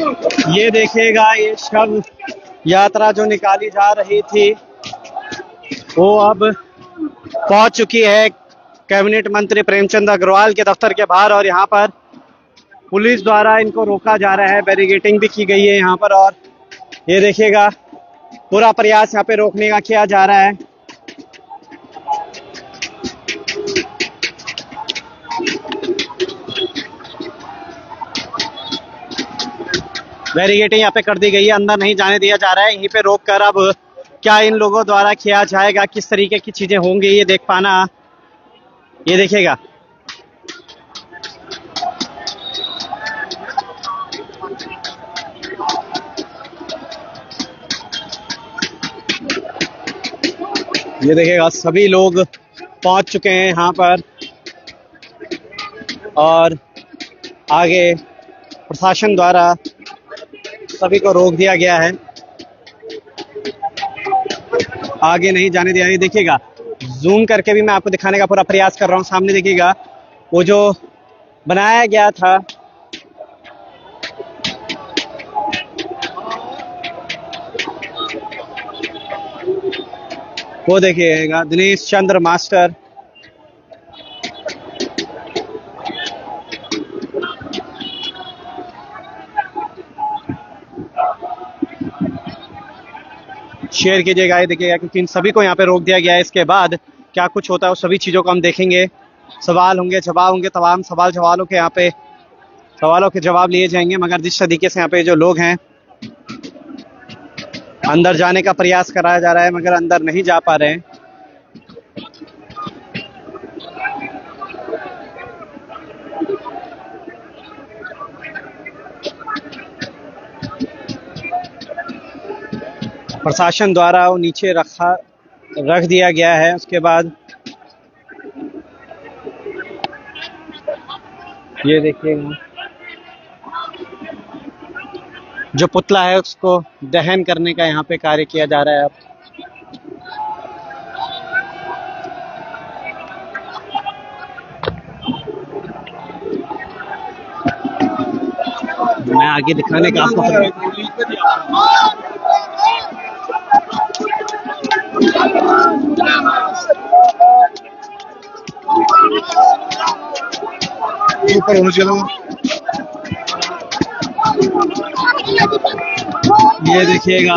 ये देखिएगा, ये शव यात्रा जो निकाली जा रही थी वो अब पहुंच चुकी है कैबिनेट मंत्री प्रेमचंद अग्रवाल के दफ्तर के बाहर, और यहाँ पर पुलिस द्वारा इनको रोका जा रहा है, बैरिकेडिंग भी की गई है यहाँ पर। और ये देखिएगा, पूरा प्रयास यहाँ पे रोकने का किया जा रहा है। बैरिकेडिंग यहाँ पे कर दी गई है, अंदर नहीं जाने दिया जा रहा है। यहीं पे रोक कर अब क्या इन लोगों द्वारा किया जाएगा, किस तरीके की चीजें होंगी, ये देख पाना। ये देखिएगा, ये देखिएगा, सभी लोग पहुंच चुके हैं यहाँ पर और आगे प्रशासन द्वारा सभी को रोक दिया गया है, आगे नहीं जाने दिया। ये देखिएगा, जूम करके भी मैं आपको दिखाने का पूरा प्रयास कर रहा हूँ। सामने देखिएगा, वो जो बनाया गया था वो देखिएगा, दिनेश चंद्र मास्टर। शेयर कीजिएगा, ये देखिएगा, क्योंकि इन सभी को यहाँ पे रोक दिया गया है। इसके बाद क्या कुछ होता है, उस सभी चीज़ों को हम देखेंगे। सवाल होंगे, जवाब होंगे, तमाम सवाल जवाबों के यहाँ पे सवालों के जवाब लिए जाएंगे। मगर जिस तरीके से यहाँ पे जो लोग हैं, अंदर जाने का प्रयास कराया जा रहा है मगर अंदर नहीं जा पा रहे हैं। प्रशासन द्वारा वो नीचे रख दिया गया है। उसके बाद ये देखिएगा, जो पुतला है उसको दहन करने का यहाँ पे कार्य किया जा रहा है। अब मैं आगे दिखाने का आपको ऊपर होना चाहिए। ये देखिएगा,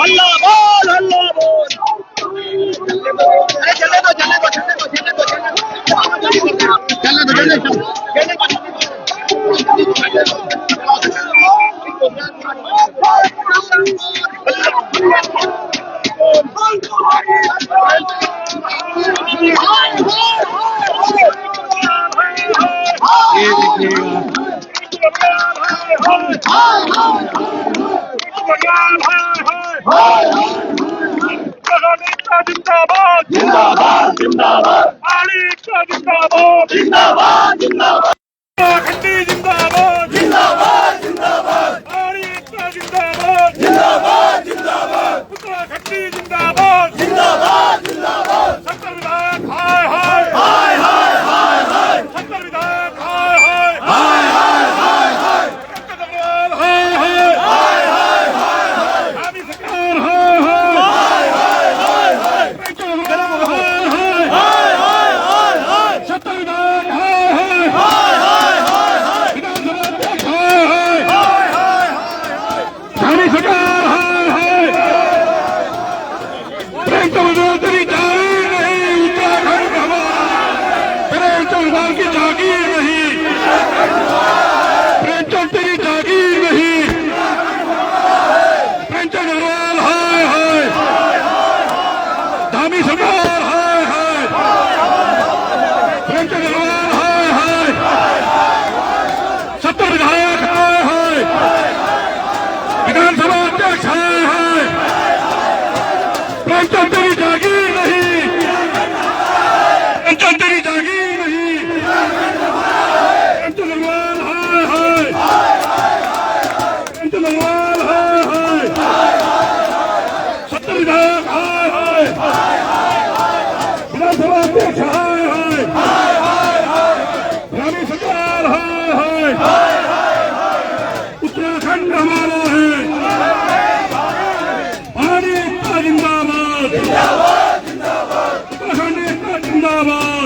हल्ला बोल, हल्ला बोल। अरे चलने दो, चलने दो, चलने दो, चलने दो, चलने दो, चलने दो। ये देखिएगा, जिंदाबाद, जिंदाबाद, जिंदाबाद, जिंदाबाद, जिंदाबाद, जिंदाबाद, खट्टी जिंदाबाद, जिंदाबाद, जिंदाबाद, जिंदाबाद, जिंदाबाद, जिंदाबाद, पुतला खट्टी जिंदाबाद, जिंदाबाद, जिंदाबाद, सत्तर विधायक हाय हाय हाय हाय हाय हाय, सत्तर विधायक हाय हाय हाय हाय हाय हाय, कदमवाल हाय हाय हाय हाय हाय हाय, हामी सरकार हाय हाय हाय हाय हाय, कदमवाल हाय हाय हाय हाय हाय, सत्तर विधायक हाय हाय हाय हाय हाय हाय,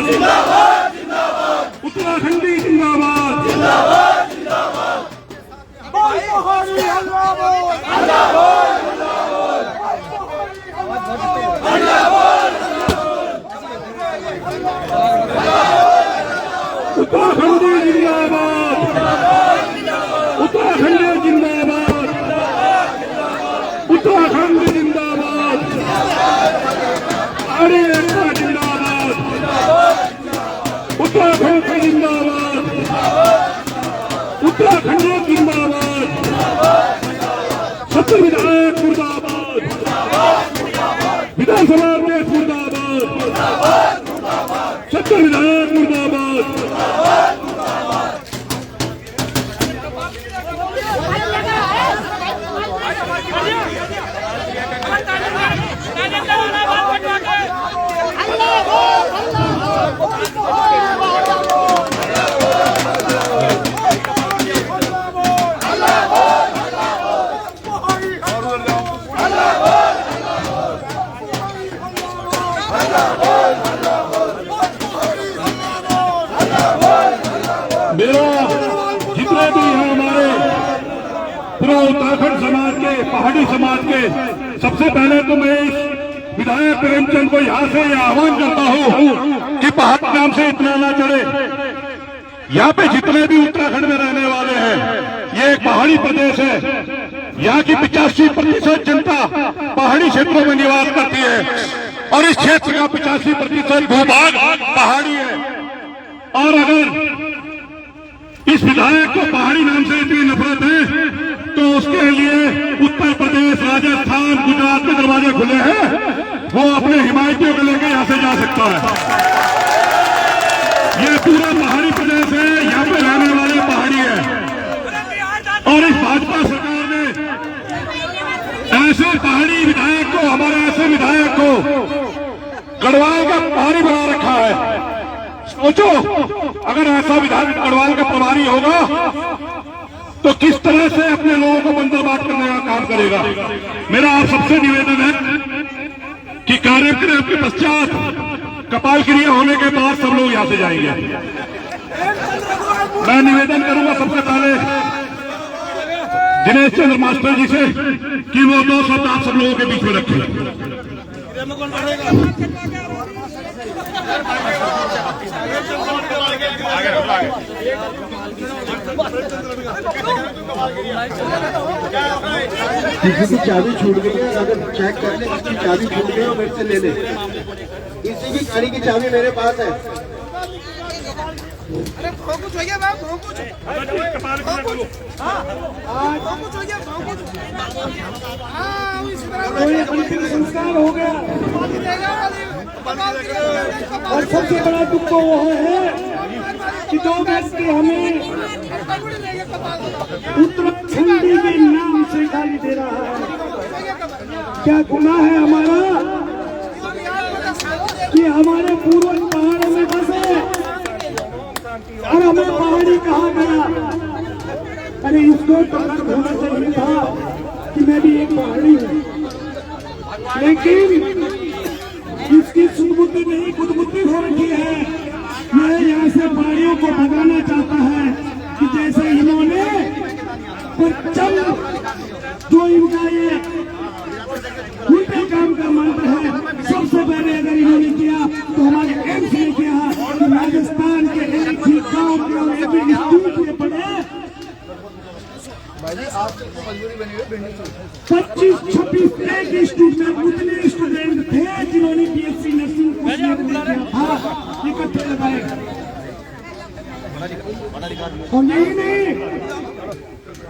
जिंदाबाद जिंदाबाद उत्तराखंडी जिंदाबाद जिंदाबाद जिंदाबाद उत्तराखंडी जिंदाबाद उत्तराखंडी जिंदाबाद उत्तराखंड जिंदाबाद अरे एकता जिंदाबाद उत्तराखंड जिंदाबाद उत्तराखंड जिंदाबाद सत्तर विधायक मुर्दाबाद विधानसभा अध्यक्ष मुर्दाबाद सत्तर विधायक मुर्दाबाद मेरा जितने भी हैं हमारे पूरा उत्तराखंड समाज के पहाड़ी समाज के सबसे पहले तो मैं इस विधायक प्रेमचंद को यहाँ से आह्वान करता हूँ कि पहाड़ नाम से इतना ना चढ़े। यहाँ पे जितने भी उत्तराखंड में रहने वाले हैं ये एक पहाड़ी प्रदेश है। यहाँ की 85% जनता पहाड़ी क्षेत्रों में निवास करती है और इस क्षेत्र का 85% भूभाग पहाड़ी है। और अगर इस विधायक को पहाड़ी नाम से इतनी नफरत है तो उसके लिए उत्तर प्रदेश राजस्थान गुजरात के दरवाजे खुले हैं। वो अपने हिमायतियों को लेकर यहाँ से जा सकता है। ये पूरा पहाड़ी प्रदेश है, यहाँ पे रहने वाले पहाड़ी है। और इस भाजपा सरकार ने ऐसे पहाड़ी विधायक को, हमारे ऐसे विधायक को गढ़वाल का प्रभारी बना रखा है। सोचो अगर ऐसा विधायक गढ़वाल का प्रभारी होगा तो किस तरह से अपने लोगों को बंदर बाट करने का काम करेगा। मेरा आप सबसे निवेदन है कि कार्यक्रम के पश्चात कपाल क्रिया होने के बाद सब लोग यहाँ से जाएंगे। मैं निवेदन करूंगा सबसे पहले दिनेश चंद्र मास्टर जी से कि वो 2 शब्द आप सब लोगों के बीच में रखें। किसी की चाबी छूट गई है, अगर चेक कर ले किसकी चाबी छूट गई हो मेरे से ले ले। किसी की गाड़ी की चाबी मेरे पास है। अरे कुछ हो गया कुछ संस्कार हो गया। और सबसे बड़ा दुख तो वो है कि 2 व्यक्ति हमें उत्तराखंडी के नाम से गाली दे रहा है। क्या गुनाह है हमारा कि हमारे पूर्वज पहाड़ों में बसे और हमें पहाड़ी कहा गया। अरे इसको पकड़ होना चाहिए था कि मैं भी एक पहाड़ी हूँ, लेकिन इसकी सुबुद्धि नहीं खुदबुद्धि हो रखी है। यह यहाँ से पहाड़ियों को भगाना चाहता है कि जैसे इन्होंने परचम जो इनका ये उल्टे काम का मंत्र है, सबसे पहले अगर इन्होंने किया तो हमारे एम्स ने किया कि राजस्थान के एक ही गाँव के इंस्टीट्यूट में पढ़े 25-26 एक स्टूडेंट उतने स्टूडेंट थे जिन्होंने बीएससी नर्सिंग इकट्ठे लगाए। और नहीं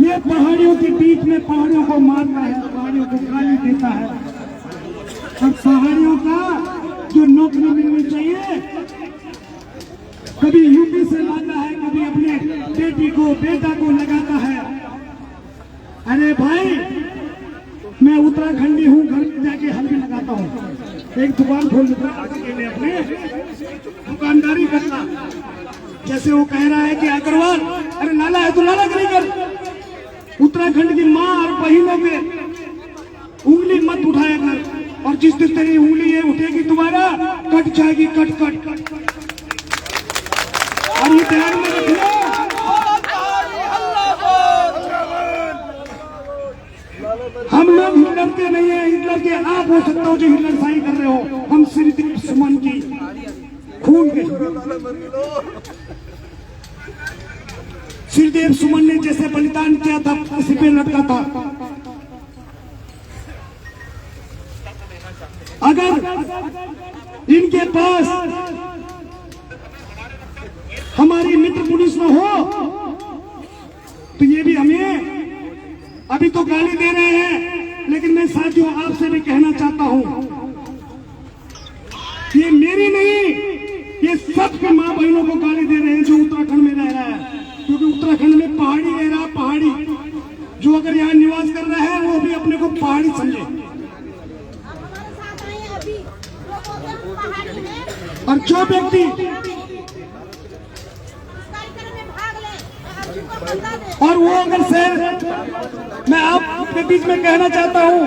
ये पहाड़ियों के बीच में पहाड़ियों को मारता है, पहाड़ियों को गाली देता है। और पहाड़ियों का जो नौकरी मिलनी चाहिए कभी यूपी से लाता है, कभी अपने बेटी को बेटा को लगाता है। अरे भाई मैं उत्तराखंडी हूँ, घर में जाके हल्दी लगाता हूँ, एक दुकान खोल देता अकेले अपने दुकानदारी करना। जैसे वो कह रहा है कि अग्रवाल अरे नाला है तो नाला करी कर। उत्तराखंड की माँ और बहनों पे उंगली मत उठाया कर, और जिस दिन तेरी उंगली ये उठेगी तुम्हारा कट जाएगी, कट कट कट। और ये ध्यान में रखना, हम लोग हिटलर के नहीं है, हिटलर के आप हो सकते हो जो हिटलर शाही कर रहे हो। हम श्रीदेव सुमन की खून के, श्रीदेव सुमन ने जैसे बलिदान किया था, किसी पे लटका था। अगर इनके पास हमारी मित्र पुलिस में हो तो ये भी हमें अभी तो गाली दे रहे हैं, लेकिन मैं साथियों आपसे भी कहना चाहता हूं, ये मेरी नहीं, ये सबके मां बहनों को गाली दे रहे हैं जो उत्तराखंड में रह रहा है, क्योंकि उत्तराखंड में पहाड़ी रह रहा है, पहाड़ी जो अगर यहाँ निवास कर रहा है वो भी अपने को पहाड़ी समझे। और जो व्यक्ति और वो अगर शहर, मैं आपके बीच में कहना चाहता हूं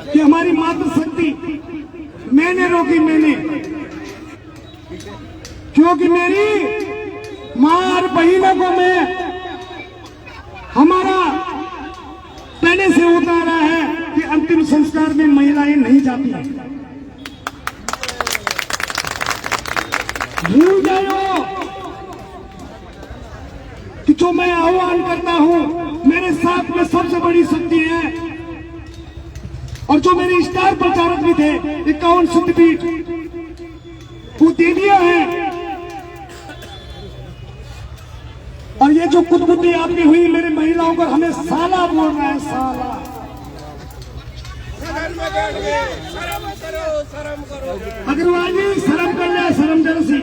कि हमारी मातृशक्ति मैंने रोकी, मैंने, क्योंकि मेरी मां और बहनों को मैं हमारा पहले से होता रहा है कि अंतिम संस्कार में महिलाएं नहीं जाती हैं। भूल जाओ कि जो मैं आह्वान करता हूं, मेरे साथ में सबसे बड़ी शक्ति है, और जो मेरे स्टार प्रचारक भी थे 51 शक्तिपीठ वो दे दिया है। और ये जो कुटबुद्धि आपकी हुई मेरी महिलाओं पर, हमें साला बोल रहा है, साला। अग्रवाल जी शर्म कर ले, शर्म जरा सी।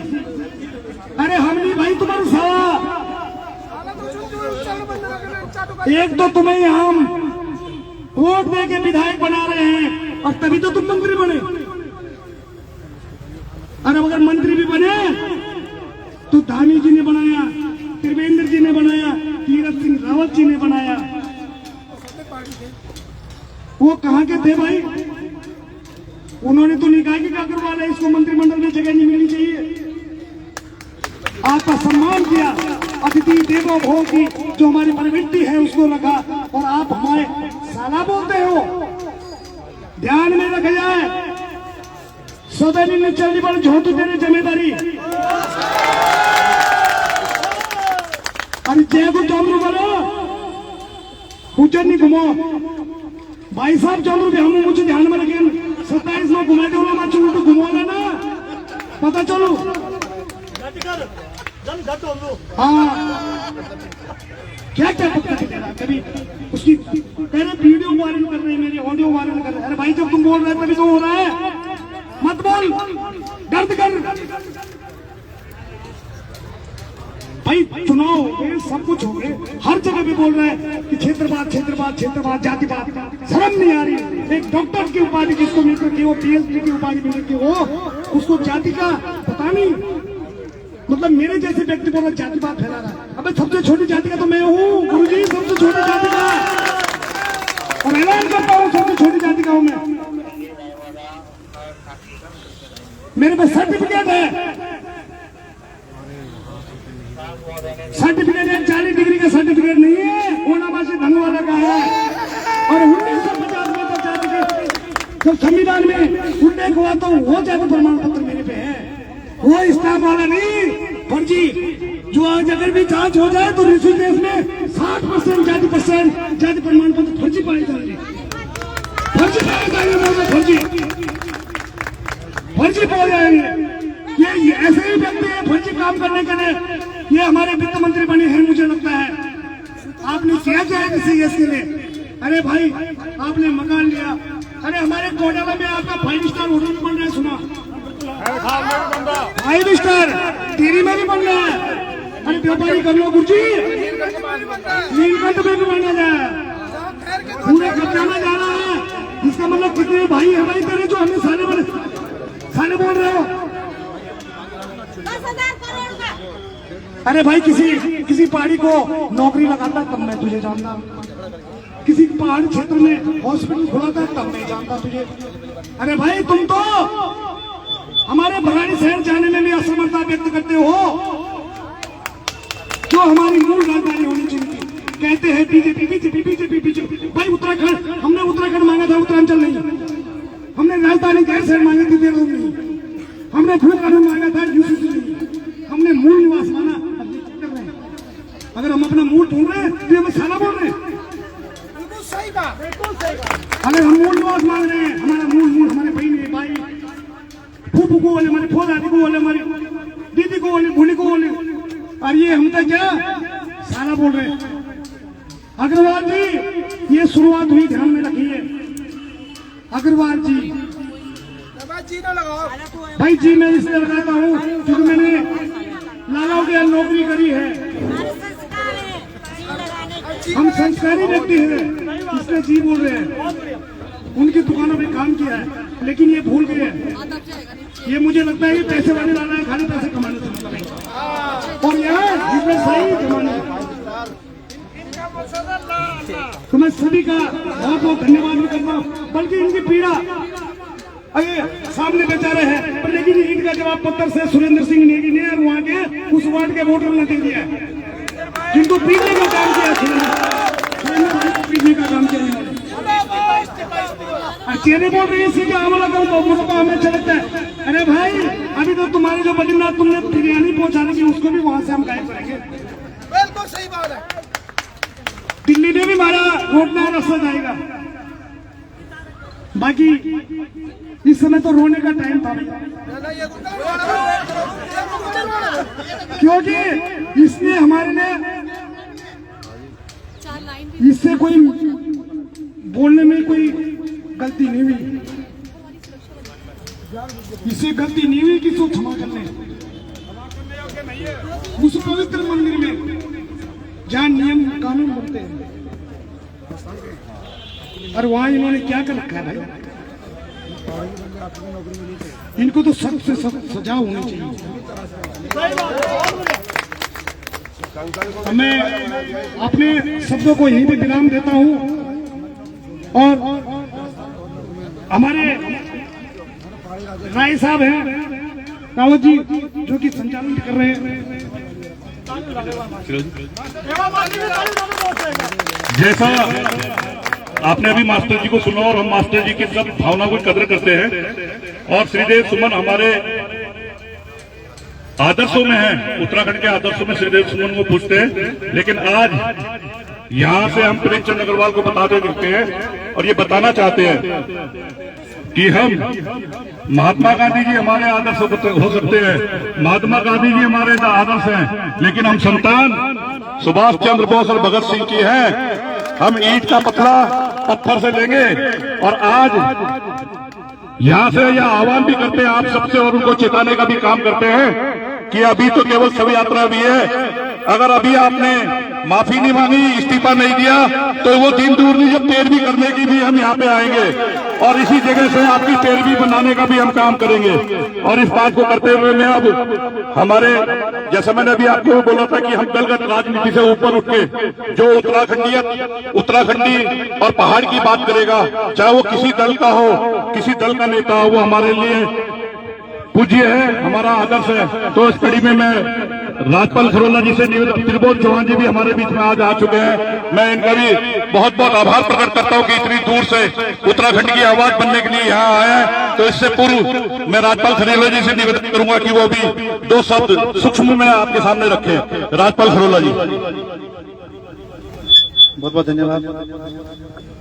अरे हम नहीं भाई तुम्हारा साला, एक तो तुम्हें हम वोट दे के विधायक बना रहे हैं और तभी तो तुम मंत्री बने। और अगर मंत्री भी बने तो धामी जी ने बनाया, त्रिवेंद्र जी ने बनाया, तीरथ सिंह रावत जी ने बनाया। वो कहाँ के थे भाई? उन्होंने तो नहीं कहा कि अग्रवाल है, इसको मंत्रिमंडल में जगह नहीं मिलनी चाहिए। आपका सम्मान किया, अतिथि देवो भव की जो हमारी प्रवृत्ति है उसको रखा, और आप हमारे साला बोलते हो। ध्यान में रखा जाए, सदैव ने चलनी पर झोंटू देने जिम्मेदारी। अरे जय को चौमरू करो, उज्जैन नहीं घुमो भाई साहब, चौमरू भी हम मुझे ध्यान में रखें। 27 में घुमा दो ना, तो घुमाओगे ना, पता चलो। हाँ क्या क्या कभी उसकी पहले वीडियो वायरल कर रहे हैं, मेरी ऑडियो वायरल कर रहे हैं। अरे भाई जब तुम बोल रहे तभी तो हो रहा है, मत बोल, दर्द कर भाई। चुनाव हो गए, सब कुछ हो गए, हर जगह भी बोल रहे हैं कि क्षेत्रवाद क्षेत्रवाद क्षेत्रवाद, जातिवाद। शर्म नहीं आ रही? एक डॉक्टर की उपाधि जिसको मिलकर के, वो पीएचडी की उपाधि मिलकर के, वो उसको जाति का पता नहीं, मतलब मेरे जैसे व्यक्ति को जातिवाद फैला रहा है। अबे सबसे छोटी जाति का तो मैं हूँ गुरुजी, सबसे छोटी जाति का, और ऐलान करता हूँ सबसे छोटी जाति का हूँ मैं। मेरे पास सर्टिफिकेट है, सर्टिफिकेट है, 40 डिग्री का सर्टिफिकेट नहीं है, ओनामासी धनवाला का है। और 1950 में तो जाति के जब संविधान में उल्लेख हुआ तो वो जाति प्रमाण पत्र मेरे पे है, वो स्टाफ वाला नहीं, फर्जी। जो आज अगर भी जांच हो जाए तो ऋषिकेश में 60% जाति प्रमाण पत्र फर्जी पाए जाएंगे, फर्जी पाए जाएंगे, फर्जी पाए जाएंगे। ये ऐसे ही व्यक्ति है फर्जी काम करने के लिए ये हमारे वित्त मंत्री बने हैं, मुझे लगता है। आपने किया क्या किसी के लिए? अरे भाई आपने मकान लिया, अरे हमारे कोडाला में आपका 5 स्टार होटल बन रहा है, सुना 5 स्टार टीरी में भी बन रहा है। अरे व्यापारी कर लो गुरुजी, नीलकंठ में भी बनना जाए, पूरे कब्जा में जा रहा है। इसका मतलब कितने भाई है भाई तेरे जो हमें साले बोल रहे हो? अरे भाई किसी पहाड़ी को नौकरी लगाता तब मैं तुझे जानता, किसी पहाड़ी क्षेत्र में हॉस्पिटल खुलाता तब नहीं जानता तुझे। अरे भाई तुम तो हमारे भराड़ी शहर जाने में भी असमर्थता व्यक्त करते हो। हैं बीजेपी बीजेपी बीजेपी बीजेपी। भाई उत्तराखंड, हमने उत्तराखंड मांगा था, उत्तरांचल नहीं। हमने राजधानी गैरसैंण मांगी थी, देहरादून नहीं। हमने भू कानून मांगा था, यूसीसी नहीं। हमने मूल निवास मांगा, अब ये क्या कर रहे हैं? अगर हम अपना मूल ढूंढ रहे हैं तो हमें साला बोल रहे हैं। अगर हम मूल निवास मांग रहे हैं, हमारा मूल हमारे बहन है, भाई, फूफू को बोले, हमारे फौदादी को बोले, हमारी दीदी को बोले, भूली को बोले, और ये हम तो क्या साला बोल रहे हैं। अग्रवाल जी, ये शुरुआत हुई, ध्यान में रखिए। अग्रवाल जी, भाई जी मैं इसलिए लगाता हूँ क्योंकि मैंने लालाओं के यहाँ नौकरी करी है। हम संस्कारी व्यक्ति हैं, इसलिए जी बोल रहे हैं। उनकी दुकानों पे काम किया है, लेकिन ये भूल गए हैं। ये मुझे लगता है कि पैसे वाले लाना है, खाली पैसे कमाने से मतलब है। और यहाँ जिसमें सही कमाने, तो मैं सभी का बहुत बहुत धन्यवाद भी करता हूँ। बल्कि इनकी पीड़ा अरे सामने बेचारे हैं, पर लेकिन इनका जवाब पत्र से सुरेंद्र सिंह नेगी ने वहाँ के उस वार्ड के वोटर ने दे दिया है, जिनको पीटने का काम किया, सुरेंद्र को पीटने का काम किया इन्होंने। चेहरे बोल रही है इसी का हमला करो तो हमें चलता है। अरे भाई, अभी तो तुम्हारे जो बद्रीनाथ तुमने बिरयानी पहुंचाने की, उसको भी वहां से हम गायब करेंगे। बिल्कुल सही बात है। दिल्ली में भी हमारा वोट ना रास्ता जाएगा। बाकी इस समय तो रोने का टाइम था, क्योंकि इसने हमारे लिए, इससे कोई बोलने में कोई गलती नहीं हुई, इससे गलती नहीं हुई कि इसको क्षमा कर ले। उस पवित्र मंदिर में जहाँ नियम कानून बनते हैं, और वहां इन्होंने क्या कर रखा है भाई? इनको तो सख्त से सख्त सजा होनी चाहिए। मैं अपने शब्दों को यहीं पे विराम देता हूं, और हमारे राय साहब हैं, रावत जी, जो कि संचालन कर रहे हैं। जैसा आपने अभी मास्टर जी को सुना, और हम मास्टर जी की सब भावना को कदर करते हैं, और श्रीदेव सुमन हमारे आदर्शों में है, उत्तराखंड के आदर्शों में श्रीदेव सुमन को पूछते हैं। लेकिन आज यहाँ से हम प्रेमचंद अग्रवाल को बताते दिखते हैं, और ये बताना चाहते हैं कि हम, महात्मा गांधी जी हमारे आदर्श हो सकते हैं, महात्मा गांधी जी हमारे आदर्श हैं, लेकिन हम संतान सुभाष चंद्र बोस और भगत सिंह की हैं। हम ईंट का पतला पत्थर से लेंगे, और आज यहाँ से यह आह्वान भी करते हैं आप सबसे, और उनको चेताने का भी काम करते हैं कि अभी तो केवल शव यात्रा भी है। अगर अभी आपने माफी नहीं मांगी, इस्तीफा नहीं दिया, तो वो दिन दूर नहीं, जब पैरवी करने की भी हम यहाँ पे आएंगे, और इसी जगह से आपकी पैरवी बनाने का भी हम काम करेंगे। और इस बात को करते हुए मैं अब हमारे, जैसा मैंने अभी आपको बोला था कि हम दलगत राजनीति से ऊपर उठ के जो उत्तराखंडी और पहाड़ की बात करेगा, चाहे वो किसी दल का हो, किसी दल का नेता हो, वो हमारे लिए पूज्य है, हमारा आदर्श है। तो इस कड़ी में मैं राजपाल खरोला जी से निवेदन, त्रिभुवन चौहान जी भी हमारे बीच में आज आ चुके हैं, मैं इनका भी बहुत बहुत आभार प्रकट करता हूं कि इतनी दूर से उत्तराखंड की आवाज बनने के लिए यहाँ आए हैं। तो इससे पूर्व मैं राजपाल खरोला जी से निवेदन करूंगा कि वो भी दो शब्द सूक्ष्म में आपके सामने रखें। राजपाल खरोला जी। बहुत बहुत धन्यवाद।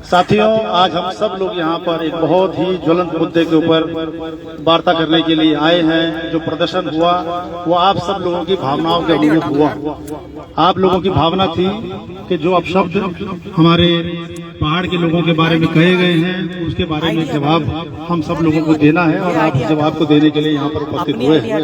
साथियों, आज हम सब लोग यहाँ पर एक बहुत ही ज्वलंत मुद्दे के ऊपर वार्ता करने के लिए आए हैं। जो प्रदर्शन हुआ वो आप सब लोगों की भावनाओं के अनुरूप हुआ। आप लोगों की भावना थी कि जो अपशब्द हमारे पहाड़ के लोगों के बारे में कहे गए हैं, उसके बारे में जवाब हम सब लोगों को देना है, और आप जवाब को देने के लिए यहाँ पर उपस्थित हुए हैं।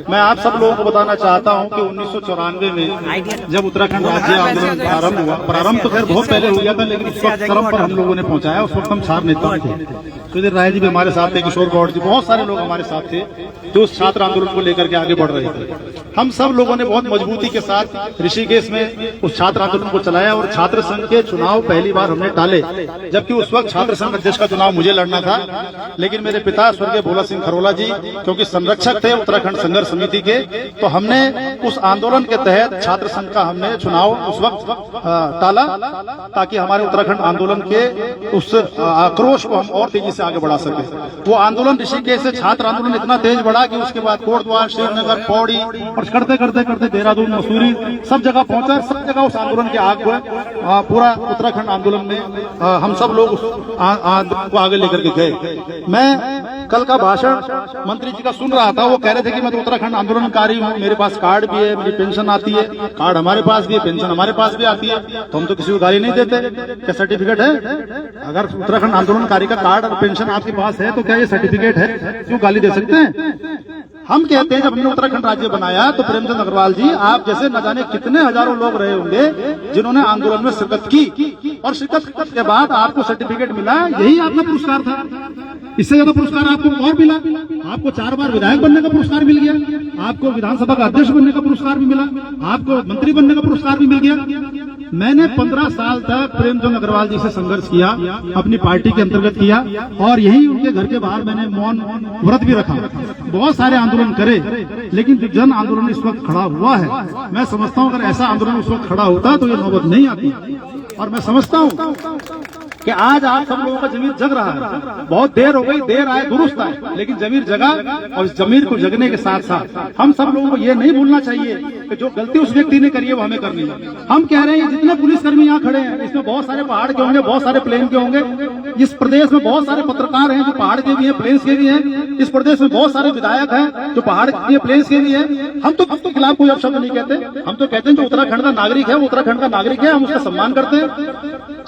मैं आप सब लोगों को बताना चाहता हूँ कि 1994 में जब उत्तराखंड राज्य आंदोलन प्रारंभ हुआ, प्रारंभ तो खैर बहुत पहले हो गया था, लेकिन उस वक्त चरम पर हम लोगों ने पहुंचाया। उस वक्त हम 4 नेता थे, सुधीर राय जी भी हमारे साथ थे, किशोर गौड़ जी, बहुत सारे लोग हमारे साथ थे जो उस छात्र आंदोलन को लेकर के आगे बढ़ रहे थे। हम सब लोगों ने बहुत मजबूती के साथ ऋषिकेश में उस छात्र आंदोलन को चलाया, और छात्र संघ के चुनाव पहली बार हमने टाले, जबकि उस वक्त छात्र संघ अध्यक्ष का चुनाव मुझे लड़ना था। लेकिन मेरे पिता स्वर्गीय भोला सिंह खरोला जी, क्योंकि संरक्षक थे उत्तराखंड संघर्ष समिति के, तो हमने उस आंदोलन के तहत छात्र संघ का हमने चुनाव उस वक्त टाला, ताकि हमारे उत्तराखंड आंदोलन के उस आक्रोश को हम और तेजी से आगे बढ़ा सके। वो आंदोलन ऋषिकेश से छात्र आंदोलन इतना तेज बढ़ा कि उसके बाद कोटद्वार, श्रीनगर, पौड़ी और करते करते करते देहरादून, मसूरी सब जगह पहुंचा। सब जगह उस आंदोलन के आग हुए। पूरा उत्तराखंड आंदोलन में हम सब लोग उस आंदोलन को आगे लेकर के गए। मैं कल का भाषण मंत्री जी का सुन रहा था। वो कह रहे थे कि मैं तो उत्तराखंड आंदोलनकारी हूँ, मेरे पास कार्ड भी है, मेरी पेंशन आती है। कार्ड हमारे पास भी है, पेंशन हमारे पास भी आती है, तो हम तो किसी को गाली नहीं देते। क्या सर्टिफिकेट है? अगर उत्तराखंड आंदोलनकारी का कार्ड और पेंशन आपके पास है तो क्या ये सर्टिफिकेट है? क्यों गाली दे सकते हैं? हम कहते हैं जब हमने उत्तराखंड राज्य बनाया तो प्रेमचंद अग्रवाल जी, आप जैसे न जाने कितने हजारों लोग रहे होंगे जिन्होंने आंदोलन में शिरकत की, और शिरकत के बाद आपको सर्टिफिकेट मिला। यही आपका पुरस्कार था। इससे ज्यादा पुरस्कार आपको और मिला। आपको 4 बार विधायक बनने का पुरस्कार मिल गया, आपको विधानसभा का अध्यक्ष बनने का पुरस्कार भी मिला, आपको मंत्री बनने का पुरस्कार भी मिल गया। मैंने 15 साल तक प्रेमचंद अग्रवाल जी से संघर्ष किया, अपनी पार्टी के अंतर्गत किया, और यही उनके घर के बाहर मैंने मौन व्रत भी रखा। बहुत सारे आंदोलन करे, लेकिन जो जन आंदोलन इस वक्त खड़ा हुआ है, मैं समझता हूँ अगर ऐसा आंदोलन उस वक्त खड़ा होता तो ये नौबत नहीं आती। और मैं समझता हूँ कि आज आप सब लोगों का जमीर जग रहा है। बहुत देर हो गई, देर आए दुरुस्त आए, लेकिन जमीर जगा। और इस जमीर को जगने के साथ साथ हम सब लोगों को ये नहीं भूलना चाहिए कि जो गलती उस व्यक्ति ने करी है वो हमें करनी है। हम कह रहे हैं जितने पुलिसकर्मी यहाँ खड़े हैं, इसमें बहुत सारे पहाड़ के होंगे, बहुत सारे प्लेन के होंगे। इस प्रदेश में बहुत सारे पत्रकार हैं जो पहाड़ के भी हैं, प्लेन्स के भी हैं। इस प्रदेश में बहुत सारे विधायक हैं जो पहाड़ के, प्लेन्स के भी हैं। हम तो खिलाफ कोई अपशब्द नहीं कहते। हम तो कहते हैं जो उत्तराखंड का नागरिक है वो उत्तराखंड का नागरिक है, हम उसका सम्मान करते हैं।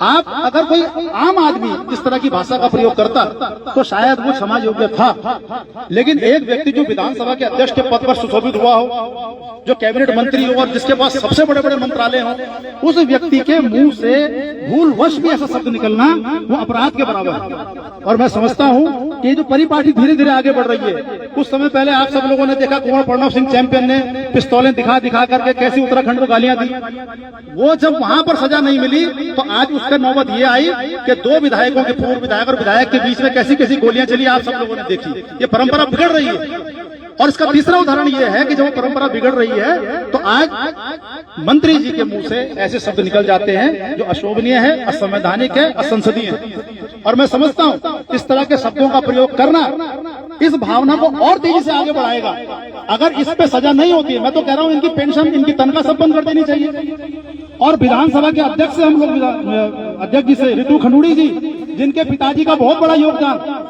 आप अगर कोई आम आदमी इस तरह की भाषा का प्रयोग करता तो शायद वो क्षमा योग्य था, लेकिन एक व्यक्ति जो विधानसभा के अध्यक्ष के पद पर सुशोभित हुआ हो, जो कैबिनेट मंत्री हो और जिसके पास सबसे बड़े बड़े मंत्रालय हो, उस व्यक्ति के मुंह से भूलवश भी ऐसा शब्द निकलना वो अपराध के बराबर है। और मैं समझता हूँ कि जो परिपाटी धीरे धीरे आगे बढ़ रही है। कुछ समय पहले आप सब लोगों ने देखा कुंवर प्रणव सिंह चैंपियन ने पिस्तौलें दिखा दिखा करके कैसी उत्तराखंड को गालियां दी। वो जब वहां पर सजा नहीं मिली तो आज उसका नौबत ये आई कि 2 विधायकों के, पूर्व विधायक और विधायक के बीच में कैसी कैसी गोलियां चली, आप सब लोगों ने देखी। ये परंपरा बिगड़ रही है। और इसका तीसरा उदाहरण ये है कि जब परंपरा बिगड़ रही है तो आज मंत्री जी के मुंह से ऐसे शब्द निकल जाते हैं जो अशोभनीय है, असंवैधानिक है, असंसदीय है। और मैं समझता हूं इस तरह के शब्दों का प्रयोग करना इस भावना को और तेजी से आगे बढ़ाएगा। अगर इस पे सजा नहीं होती है, मैं तो कह रहा हूं इनकी पेंशन, इनकी तनख्वाह सब बंद कर देनी चाहिए। और विधानसभा के अध्यक्ष से हम लोग, अध्यक्ष जी से, रितु खंडूड़ी जी, जिनके पिताजी का बहुत बड़ा योगदान,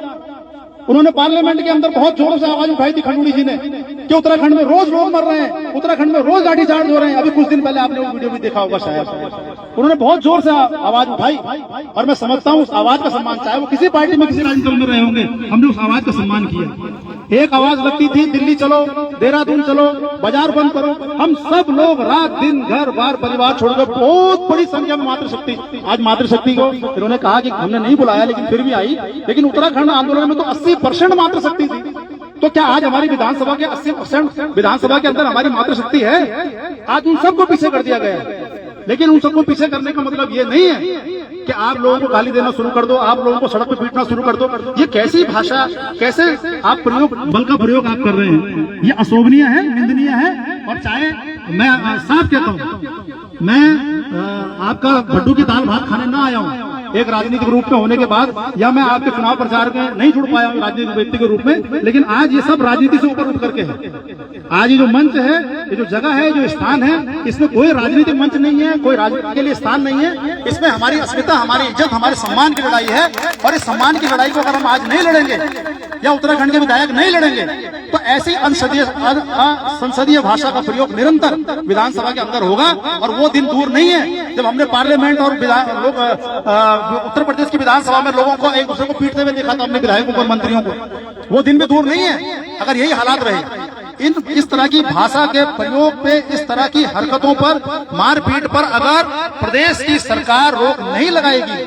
उन्होंने पार्लियामेंट के अंदर बहुत जोरों से आवाज उठाई थी खंडूड़ी जी ने कि उत्तराखंड में रोज लोग मर रहे हैं, उत्तराखंड में रोज लाठीचार्ज हो रहे हैं। अभी कुछ दिन पहले आपने वो वीडियो भी देखा होगा शायद। उन्होंने बहुत जोर से आवाज उठाई और मैं समझता हूँ उस आवाज का सम्मान, चाहे वो किसी पार्टी में, किसी राजनीति दल में रहे होंगे, हमने उस आवाज का सम्मान किया। एक आवाज लगती थी दिल्ली चलो, देहरादून चलो, बाजार बंद करो। हम सब लोग रात दिन घर बार परिवार छोड़कर बहुत बड़ी संख्या में मातृशक्ति, आज मातृशक्ति को इन्होंने कहा कि हमने नहीं बुलाया लेकिन फिर भी आई। लेकिन उत्तराखंड आंदोलन में तो 80% मातृशक्ति थी। तो क्या आज हमारी विधानसभा के 80% विधानसभा के अंदर हमारी मातृशक्ति है? आज उन सबको पीछे कर दिया गया है। लेकिन उन सबको पीछे करने का मतलब ये नहीं है कि आप लोगों को गाली देना शुरू कर दो, आप लोगों को सड़क पे पीटना शुरू कर दो। ये कैसी भाषा, कैसे आप प्रयोग, बल का प्रयोग आप कर रहे हैं, ये अशोभनीय है, निंदनीय है। और चाहे मैं साफ कहता हूँ, मैं आपका भड्डू की दाल भात खाने ना आया हूँ एक राजनीतिक रूप में होने के बाद, या मैं आपके चुनाव प्रचार में नहीं जुड़ पाया हूँ राजनीतिक व्यक्ति के रूप में। लेकिन आज ये सब राजनीति से ऊपर उठ करके है। आज ये जो मंच है, ये जो जगह है, जो स्थान है, इसमें कोई राजनीतिक मंच नहीं है, कोई राजनीति के लिए स्थान नहीं है। इसमें हमारी अस्मिता, हमारी इज्जत, हमारे सम्मान की लड़ाई है। और इस सम्मान की लड़ाई को अगर हम आज नहीं लड़ेंगे या उत्तराखंड के विधायक नहीं लड़ेंगे तो ऐसी संसदीय भाषा का प्रयोग निरंतर विधानसभा के अंदर होगा। और वो दिन दूर नहीं है जब हमने पार्लियामेंट और उत्तर प्रदेश की विधानसभा में लोगों को एक दूसरे को पीटते हुए देखा था, अपने विधायकों और मंत्रियों को। वो दिन भी दूर नहीं है अगर यही हालात रहे। इस तरह की भाषा के प्रयोग पे, इस तरह की हरकतों पर, मारपीट पर अगर प्रदेश की सरकार रोक नहीं लगाएगी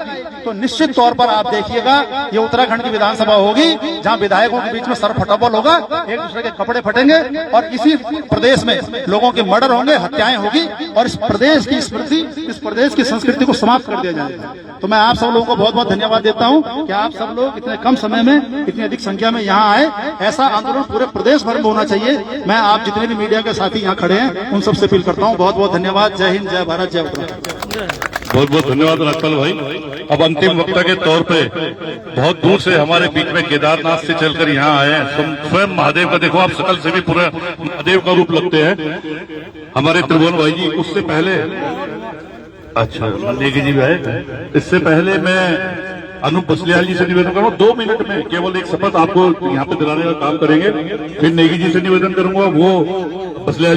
तो निश्चित तौर पर आप देखिएगा ये उत्तराखंड की विधानसभा होगी जहां विधायकों के बीच में सर फटाबल होगा, एक दूसरे के कपड़े फटेंगे और इसी प्रदेश में लोगों के मर्डर होंगे, हत्याएं होगी और इस प्रदेश की स्मृति, इस प्रदेश की संस्कृति को समाप्त कर दिया जाएगा। तो मैं आप सब लोगों को बहुत बहुत धन्यवाद देता हूं कि आप सब लोग इतने कम समय में इतनी अधिक संख्या में यहाँ आए। ऐसा आंदोलन पूरे प्रदेश भर में होना चाहिए। मैं आप जितने भी मीडिया के साथी यहाँ खड़े हैं उन सबसे अपील करता हूँ। बहुत बहुत धन्यवाद। जय हिंद, जय भारत, जय उत्तराखंड। बहुत बहुत धन्यवाद नक्सल भाई। अब अंतिम वक्ता के तौर पे बहुत दूर से हमारे बीच में केदारनाथ से चलकर यहाँ आए हैं स्वयं महादेव का, देखो आप शकल से भी पूरा महादेव का रूप लगते हैं हमारे त्रिभुवन भाई जी। उससे पहले अच्छा नेगी जी भाई, इससे पहले मैं अनूप बसलियाल जी से निवेदन करूंगा 2 मिनट में केवल एक शपथ आपको यहाँ पे दिलाने का काम करेंगे। फिर नेगी जी से निवेदन करूंगा, वो बसलियाल जी